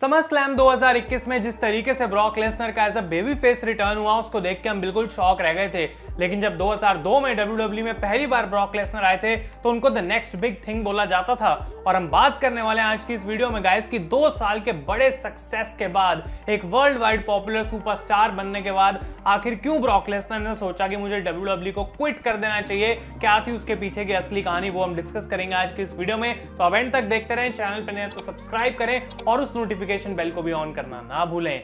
Summer slam 2021 में जिस तरीके से ब्रॉक लेसनर का as a baby face return हुआ उसको देख के हम बिल्कुल शॉक रह गए थे। लेकिन जब 2002 में WWE में पहली बार ब्रॉक लेसनर आए थे तो उनको द नेक्स्ट बिग थिंग बोला जाता था। और हम बात करने वाले हैं आज की इस वीडियो में गाइस कि 2 साल के बड़े सक्सेस के बाद, एक वर्ल्ड वाइड पॉपुलर सुपरस्टार बनने के बाद आखिर क्यों ब्रॉक लेसनर ने सोचा कि मुझे WWE को क्विट कर देना चाहिए, क्या थी उसके पीछे की असली कहानी, वो हम डिस्कस करेंगे आज की इस वीडियो में। तो अब एंड तक देखते रहें, चैनल पर नए तो सब्सक्राइब करें और उस नोटिफिकेशन बेल को भी ऑन करना ना भूलें।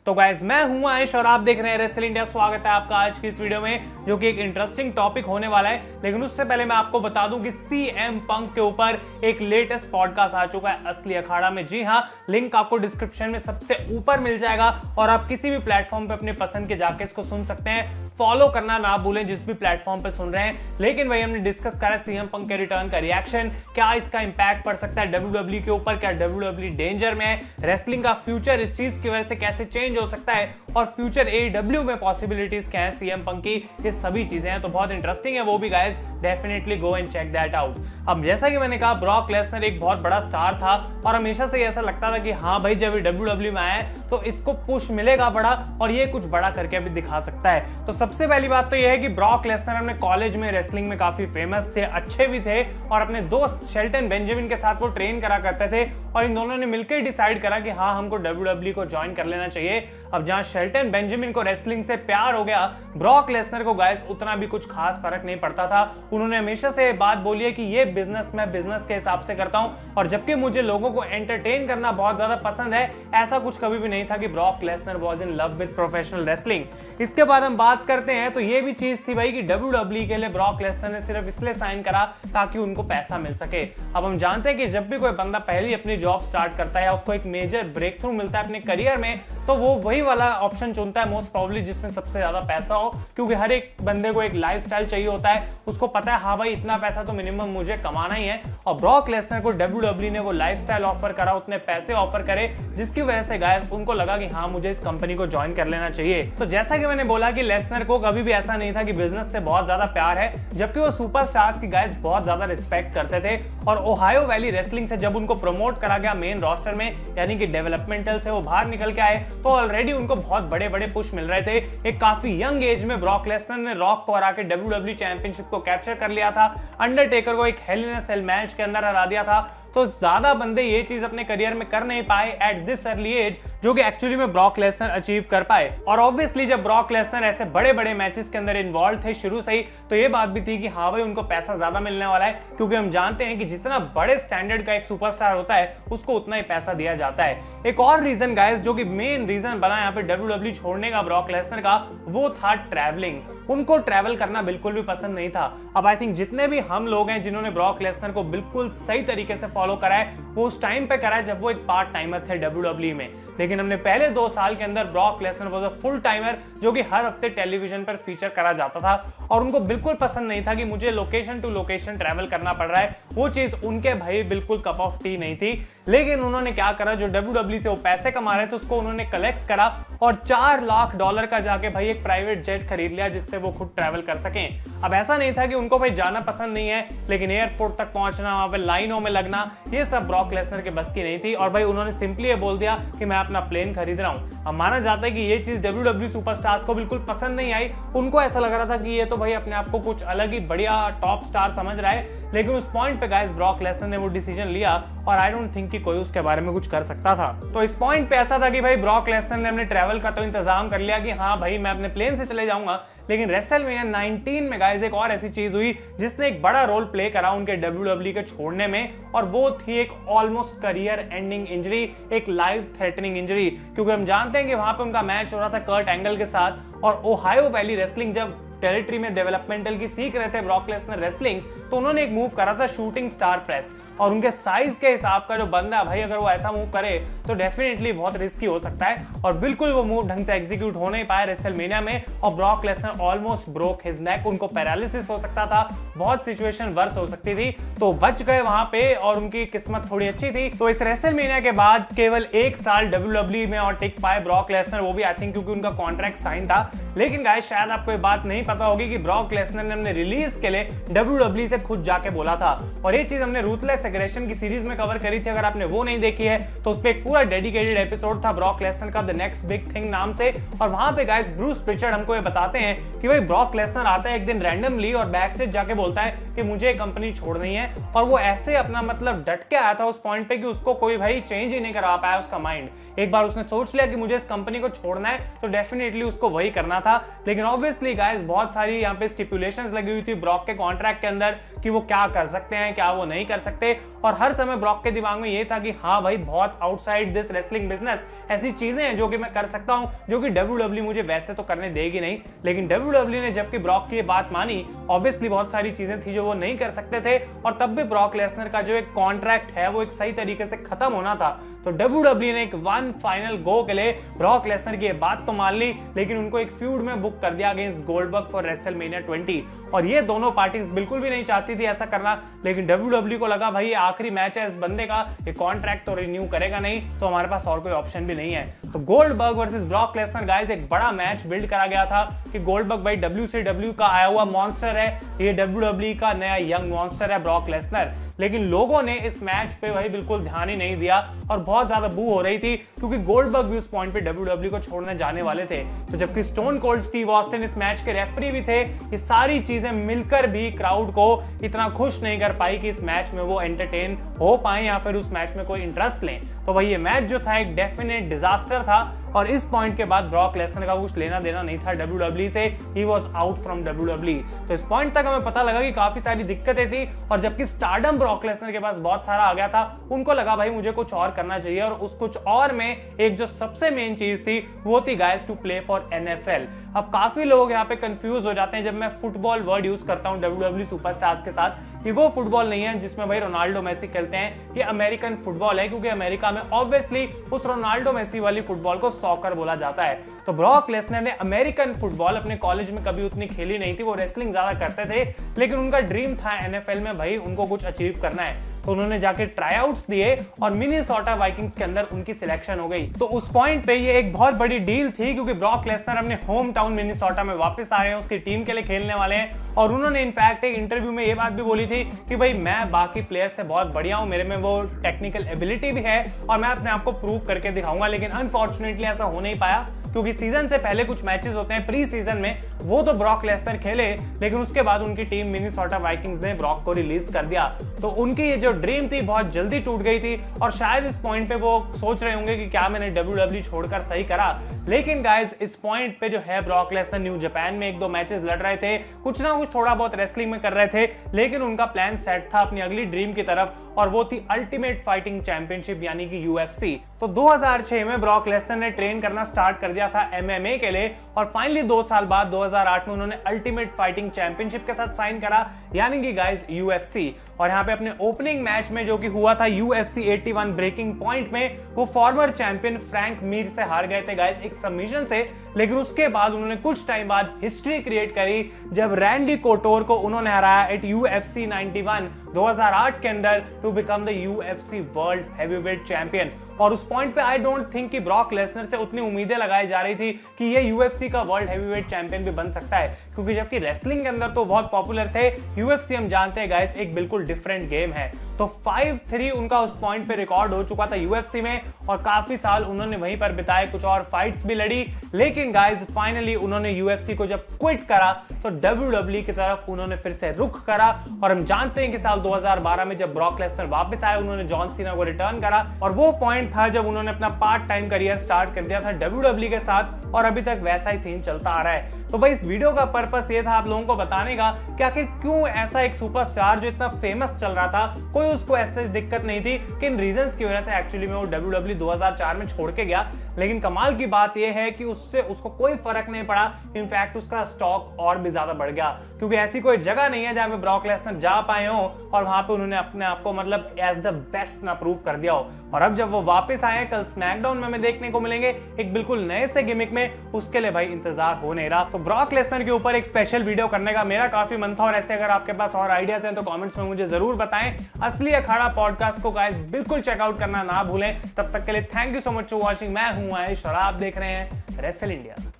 तो गाइज मैं हूं आयुष और आप देख रहे हैं रेसल इंडिया। स्वागत है आपका आज की इस वीडियो में, जो कि एक इंटरेस्टिंग टॉपिक होने वाला है। लेकिन उससे पहले मैं आपको बता दूं कि सीएम पंक के ऊपर एक लेटेस्ट पॉडकास्ट आ चुका है, असली अखाड़ा में। जी हां, लिंक आपको डिस्क्रिप्शन में सबसे ऊपर मिल जाएगा और आप किसी भी प्लेटफॉर्म पे अपने पसंद के जाके इसको सुन सकते हैं। फॉलो करना ना भूलें जिस भी प्लेटफॉर्म पे सुन रहे हैं। लेकिन वही हमने डिस्कस करा सीएम पंक के रिटर्न का रिएक्शन, क्या इसका इंपैक्ट पड़ सकता है WWE के ऊपर, क्या WWE डेंजर में है, रेसलिंग का फ्यूचर इस चीज की वजह से कैसे चेंज हो सकता है और फ्यूचर AEW में पॉसिबिलिटीज क्या है सीएम पंक की, ये सभी चीजें हैं। तो बहुत इंटरेस्टिंग है वो भी guys, definitely go and check that out. अब जैसा कि मैंने कहा, ब्रॉक लेसनर एक बहुत बड़ा स्टार था और हमेशा से ऐसा लगता था कि हाँ भाई, जब WWE में आया तो इसको पुश मिलेगा बड़ा और ये कुछ बड़ा करके भी दिखा सकता है। तो सबसे पहली बात तो यह है कि ब्रॉक लेसनर अपने कॉलेज में रेसलिंग में काफी फेमस थे, अच्छे भी थे और अपने दोस्त शेल्टन बेंजामिन के साथ वो ट्रेन करा करते थे और इन दोनों ने मिलकर डिसाइड करा कि हाँ, हमको WWE को ज्वाइन कर लेना चाहिए। अब जहां शेल्टन बेंजामिन को रेसलिंग से प्यार हो गया, ब्रॉक लेसनर को गाइस उतना भी कुछ खास फर्क नहीं पड़ता था। उन्होंने हमेशा से बात बोली है कि ये बिजनेस मैं बिजनेस के हिसाब से करता हूं और जबकि मुझे लोगों को एंटरटेन करना बहुत ज्यादा पसंद है, ऐसा कुछ कभी भी नहीं था कि Brock Lesnar was in love with professional wrestling. इसके बाद हम बात करते हैं तो ये भी चीज थी भाई कि WWE के लिए ब्रॉक लेसनर ने सिर्फ इसलिए साइन करा ताकि उनको पैसा मिल सके। अब हम जानते हैं कि जब भी कोई बंदा पहली अपनी जॉब स्टार्ट करता है या उसको एक मेजर ब्रेक थ्रू मिलता है अपने करियर में, तो वो वही वाला ऑप्शन चुनता है मोस्ट प्रोबेबली जिसमें सबसे ज्यादा पैसा हो, क्योंकि हर एक बंदे को एक लाइफस्टाइल चाहिए होता है। उसको पता है हाँ भाई, इतना पैसा तो मिनिमम मुझे कमाना ही है। और ब्रॉक लेसनर को WWE ने वो लाइफस्टाइल ऑफर करा, उतने पैसे ऑफर करे, जिसकी वजह से गाइस उनको लगा कि हाँ, मुझे इस कंपनी को ज्वाइन कर लेना चाहिए। तो जैसा कि मैंने बोला कि लेसनर को कभी भी ऐसा नहीं था कि बिजनेस से बहुत ज्यादा प्यार है, जबकि वो सुपरस्टार्स की गाइस बहुत ज्यादा रिस्पेक्ट करते थे। और ओहायो वैली रेसलिंग से जब उनको प्रमोट करा गया मेन रोस्टर में, यानी कि डेवलपमेंटल से वो बाहर निकल के आए, तो ऑलरेडी उनको बहुत बड़े बड़े पुश मिल रहे थे। एक काफी यंग एज में ब्रॉक लेसनर ने रॉक को हरा के WWE चैंपियनशिप को कैप्चर कर लिया था, अंडरटेकर को एक हेल इन अ सेल मैच के अंदर हरा दिया था। तो ज्यादा बंदे ये चीज अपने करियर में कर नहीं पाए एट दिस अर्ली एज, जो कि एक्चुअली में ब्रॉक लेसनर अचीव कर पाए। और ऑब्वियसली जब ब्रॉक लेसनर ऐसे बड़े बड़े मैचेस के अंदर इन्वॉल्व थे शुरू से ही, तो ये बात भी थी कि हाँ भाई, उनको पैसा ज्यादा मिलने वाला है, क्योंकि हम जानते हैं कि जितना बड़े स्टैंडर्ड का एक सुपरस्टार होता है उसको उतना ही पैसा दिया जाता है। एक और रीजन गाइस, जो कि मेन रीजन बना यहाँ पे WWE छोड़ने का ब्रॉक लेसनर का, वो था ट्रैवलिंग। उनको ट्रैवल करना बिल्कुल भी पसंद नहीं था। अब आई थिंक जितने भी हम लोग हैं जिन्होंने ब्रॉक लेसनर को बिल्कुल सही तरीके से फॉलो करा है, वो उस टाइम पे करा है जब वो एक पार्ट टाइमर थे WWE में। लेकिन हमने पहले 2 साल के अंदर Brock Lesnar was a full timer, जो कि हर हफ्ते टेलीविजन पर फीचर करा जाता था और उनको बिल्कुल पसंद नहीं था कि मुझे लोकेशन टू लोकेशन ट्रैवल करना पड़ रहा है। वो चीज उनके भाई बिल्कुल कप ऑफ टी नहीं थी। लेकिन उन्होंने क्या करा, जो WWE से वो पैसे कमा रहे थे उसको उन्होंने कलेक्ट करा और $4 लाख का जाके भाई एक प्राइवेट जेट खरीद लिया, जिससे वो खुद ट्रैवल कर सकें। अब ऐसा नहीं था कि उनको भाई जाना पसंद नहीं है, लेकिन एयरपोर्ट तक पहुंचना, वहां पे लाइनों में लगना, ये सब ब्रॉक लेसनर के बस की नहीं थी। और भाई उन्होंने सिंपली ये बोल दिया कि मैं अपना प्लेन खरीद रहा हूं। अब माना जाता है कि ये चीज WWE सुपरस्टार्स को बिल्कुल पसंद नहीं आई। उनको ऐसा लग रहा था कि ये तो भाई अपने आप को कुछ अलग ही बढ़िया टॉप स्टार समझ रहा है। लेकिन उस पॉइंट पे गाइस ब्रॉक लेसनर ने वो डिसीजन लिया और आई डोंट थिंक कि कोई उसके बारे में कुछ कर सकता था। तो इस पॉइंट पे ऐसा था कि भाई ब्रॉक लेसनर ने अपने ट्रैवल का तो इंतजाम कर लिया कि हाँ भाई, मैं अपने प्लेन से चले जाऊंगा। लेकिन रेसलमेनिया 19 में गाइस एक और ऐसी चीज हुई जिसने एक बड़ा रोल प्ले करा उनके WWE के छोड़ने में, और वो थी एक ऑलमोस्ट करियर एंडिंग इंजरी, एक लाइफ थ्रेटनिंग इंजरी। क्योंकि हम जानते हैं कि वहां पे उनका मैच हो रहा था कर्ट एंगल के साथ, और ओहायो वैली रेसलिंग जब टेरिटरी में डेवलपमेंटल की सीख रहे थे ब्रॉक लेसनर रेसलिंग, तो उन्होंने एक मूव करा था शूटिंग स्टार प्रेस। और उनके साइज के हिसाब का जो बंदा है भाई, अगर वो ऐसा मूव करे तो डेफिनेटली बहुत रिस्की हो सकता है। और बिल्कुल वो मूव ढंग से एग्जीक्यूट हो नहीं पाया रेसलमेनिया में, और Brock Lesnar almost broke his neck. उनको पैरालिसिस हो सकता था, बहुत सिचुएशन वर्स हो सकती थी, तो बच गए वहां पे और उनकी किस्मत थोड़ी अच्छी थी। तो इस रेसलमेनिया के बाद केवल 1 साल WWE में और टिक पाए ब्रॉक लेसनर, वो भी आई थिंक क्योंकि उनका कॉन्ट्रैक्ट साइन था। लेकिन गाइस शायद आपको ये बात नहीं पता होगी कि ब्रॉक लेसनर ने अपने रिलीज के लिए WWE से खुद जाके बोला था, और ये चीज हमने रूथलेस एग्रेशन की सीरीज में कवर करी थी। अगर आपने वो नहीं देखी है तो उस पर एक पूरा डेडिकेटेड एपिसोड था ब्रॉक लेसनर का, द नेक्स्ट बिग थिंग नाम से। और वहां पे गाइस ब्रूस प्रिचर्ड हमको ये बताते हैं कि भाई ब्रॉक लेसनर आता है एक दिन रैंडमली और बैक स्टेज जाके बोलता है कि मुझे कंपनी छोड़नी है, और वो ऐसे अपना मतलब डट के आया था उस पॉइंट पे कि उसको कोई भाई चेंज ही नहीं करा पाया उसका माइंड। एक बार उसने सोच लिया कि मुझे इस कंपनी को छोड़ना है तो डेफिनेटली उसको वही करना था। लेकिन ऑब्वियसली गाइस बहुत सारी यहाँ पे स्टिपुलेशंस लगी हुई थी ब्रॉक के कॉन्ट्रैक्ट के अंदर कि वो क्या कर सकते हैं, क्या वो नहीं कर सकते, और हर समय ब्रॉक के दिमाग में ये था कि हाँ भाई बहुत आउटसाइड दिस रेसलिंग बिजनेस ऐसी चीजें हैं जो कि मैं कर सकता हूं, जो कि WWE मुझे वैसे तो करने देगी नहीं। लेकिन WWE ने जबकि ब्रॉक की बात मानी, ऑब्वियसली बहुत सारी चीजें थी जो वो नहीं कर सकते थे, और तब भी ब्रॉक लेसनर का जो एक कॉन्ट्रैक्ट है वो एक सही तरीके से खत्म होना था। तो WWE ने एक वन फाइनल गो के लिए ब्रॉक लेसनर की बात तो मान ली, लेकिन उनको एक फ्यूड में बुक कर दिया अगेंस्ट गोल्डबर्ग फॉर रेसलमेनिया 20, और ये दोनों पार्टीज बिल्कुल भी नहीं चाहती थी ऐसा करना। लेकिन WWE को लगा भाई आखिरी मैच है इस बंदे का, ये कॉन्ट्रैक्ट तो रिन्यू करेगा नहीं, तो हमारे पास और कोई ऑप्शन भी नहीं है। तो Goldberg versus Brock Lesnar guys एक बड़ा मैच बिल्ड करा गया था कि गोल्डबर्ग भाई WCW का आया हुआ मॉन्स्टर है, ये WWE का नया यंग मॉन्स्टर है ब्रॉक लेसनर। लेकिन लोगों ने इस मैच पे भाई बिल्कुल ध्यान ही नहीं दिया और बहुत ज्यादा बू हो रही थी, क्योंकि गोल्डबर्ग भी उस पॉइंट पे WWE को छोड़ने जाने वाले थे। तो जबकि स्टोन कोल्ड स्टीव ऑस्टिन इस मैच के रेफरी भी थे, ये सारी चीजें मिलकर भी क्राउड को इतना खुश नहीं कर पाई कि इस मैच में वो एंटरटेन हो पाए या फिर उस मैच में कोई इंटरेस्ट लें। तो भाई ये मैच जो था एक डेफिनेट डिजास्टर था, और इस पॉइंट के बाद ब्रॉक लेसनर का कुछ लेना देना नहीं था WWE से, he was out from WWE। तो इस पॉइंट तक हमें पता लगा कि काफी सारी दिक्कतें थी, और जबकि स्टारडम ब्रॉक लेसनर के पास बहुत सारा आ गया था, उनको लगा भाई मुझे कुछ और करना चाहिए, और उस कुछ और में एक जो सबसे मेन चीज थी वो थी guys to play for NFL। अब काफी लोग यहाँ पे कंफ्यूज हो जाते हैं जब मैं फुटबॉल वर्ड यूज करता हूँ WWE सुपरस्टार्स के साथ, कि वो फुटबॉल नहीं है जिसमें भाई रोनाल्डो मेसी खेलते हैं, ये अमेरिकन फुटबॉल है, क्योंकि अमेरिका में ऑब्वियसली उस रोनाल्डो मेसी वाली फुटबॉल को सॉकर बोला जाता है। तो ब्रॉक लेसनर ने अमेरिकन फुटबॉल अपने कॉलेज में कभी उतनी खेली नहीं थी, वो रेसलिंग ज्यादा करते थे, लेकिन उनका ड्रीम था NFL में भाई उनको कुछ अचीव करना है। तो उन्होंने जाके ट्राईआउट्स दिए और मिनेसोटा वाइकिंग्स के अंदर उनकी सिलेक्शन हो गई। तो उस पॉइंट पे ये एक बहुत बड़ी डील थी, क्योंकि ब्रॉक लेसनर अपने होम टाउन मिनेसोटा में वापस आ रहे हैं, उसकी टीम के लिए खेलने वाले हैं, और उन्होंने इनफैक्ट एक इंटरव्यू में ये बात भी बोली थी कि भाई मैं बाकी प्लेयर से बहुत बढ़िया हूं, मेरे में वो टेक्निकल एबिलिटी भी है और मैं अपने आप को प्रूव करके दिखाऊंगा। लेकिन अनफॉर्चुनेटली ऐसा हो नहीं पाया, क्योंकि सीजन से पहले कुछ मैचेस होते हैं प्री सीजन में, वो तो ब्रॉक लेसनर खेले, लेकिन उसके बाद उनकी टीम मिनेसोटा वाइकिंग्स ने ब्रॉक को रिलीज कर दिया। तो उनकी ये जो ड्रीम थी बहुत जल्दी टूट गई थी, और शायद इस पॉइंट पे वो सोच रहे होंगे कि क्या मैंने WWE छोड़कर सही करा। लेकिन गाइस इस पॉइंट पे जो है ब्रॉक लेसनर न्यू जापान में 1-2 मैचेस लड़ रहे थे, कुछ ना कुछ थोड़ा बहुत रेसलिंग में कर रहे थे, लेकिन उनका प्लान सेट था अपनी अगली ड्रीम की तरफ, और वो थी अल्टीमेट फाइटिंग चैंपियनशिप यानी कि UFC। तो 2006 में ब्रॉक लेसनर ने ट्रेन करना स्टार्ट कर दिया था MMA के लिए, और फाइनली 2 साल बाद 2008 में उन्होंने अल्टीमेट फाइटिंग चैंपियनशिप के साथ साइन करा, यानी कि गाइस UFC। और यहाँ पे अपने ओपनिंग मैच में जो कि हुआ था UFC 81 ब्रेकिंग पॉइंट में, वो फॉर्मर चैंपियन फ्रैंक मीर से हार गए थे गाइस एक सबमिशन से। लेकिन उसके बाद उन्होंने कुछ टाइम बाद हिस्ट्री क्रिएट करी जब रैंडी कोटोर को उन्होंने हराया एट UFC 91 2008 के अंदर to become the UFC world heavyweight champion. और उस पॉइंट पे आई डोंट थिंक कि ब्रॉक लेसनर से उतनी उम्मीदें लगाई जा रही थी कि ये UFC का वर्ल्ड हैवीवेट चैंपियन भी बन सकता है, क्योंकि जबकि रेसलिंग के अंदर तो बहुत पॉपुलर थे, UFC हम जानते हैं गाइस एक बिल्कुल डिफरेंट गेम है। तो 5-3 उनका उस पॉइंट पे रिकॉर्ड हो चुका था UFC में, और काफी साल उन्होंने वहीं पर बिताए, कुछ और फाइट्स भी लड़ी। लेकिन गाइस फाइनली उन्होंने UFC को जब क्विट करा तो WWE की तरफ उन्होंने फिर से रुख करा, और हम जानते हैं कि साल 2012 में जब ब्रॉक लेसनर वापस आए, उन्होंने जॉन सीना को रिटर्न करा, और वो पॉइंट था जब उन्होंने अपना पार्ट टाइम करियर स्टार्ट कर दिया था WWE के साथ, और अभी तक वैसा ही सीन चलता आ रहा है। तो भाई इस वीडियो का पर्पस ये था आप लोगों को बताने का कि आखिर क्यों ऐसा एक सुपरस्टार जो इतना फेमस चल रहा था, कोई उसको ऐसे दिक्कत नहीं थी, किन रीजंस की वजह से एक्चुअली में वो WWE 2004 में छोड़ के गया। लेकिन कमाल की बात यह है कि उससे उसको कोई फर्क नहीं पड़ा, इनफैक्ट उसका स्टॉक और भी ज्यादा बढ़ गया, क्योंकि ऐसी कोई जगह नहीं है जहां पे ब्रॉक लेसनर जा पाए हो और वहां पे उन्होंने अपने आप को मतलब एज द बेस्ट ना प्रूव कर दिया हो। और अब जब वो वापस आए कल स्मैकडाउन में हमें देखने को मिलेंगे एक बिल्कुल नए से गिमिक में, उसके लिए भाई इंतजार हो नहीं रहा। तो ब्रॉक लेसनर के ऊपर एक स्पेशल वीडियो करने का मेरा काफी मन था, और ऐसे अगर आपके पास और आइडियाज हैं तो कमेंट्स में मुझे जरूर बताएं। असली अखाड़ा पॉडकास्ट को गाइस बिल्कुल चेकआउट करना ना भूलें। तब तक के लिए thank you so much for watching. मैं हूं आयुष और आप देख रहे हैं रेसल इंडिया।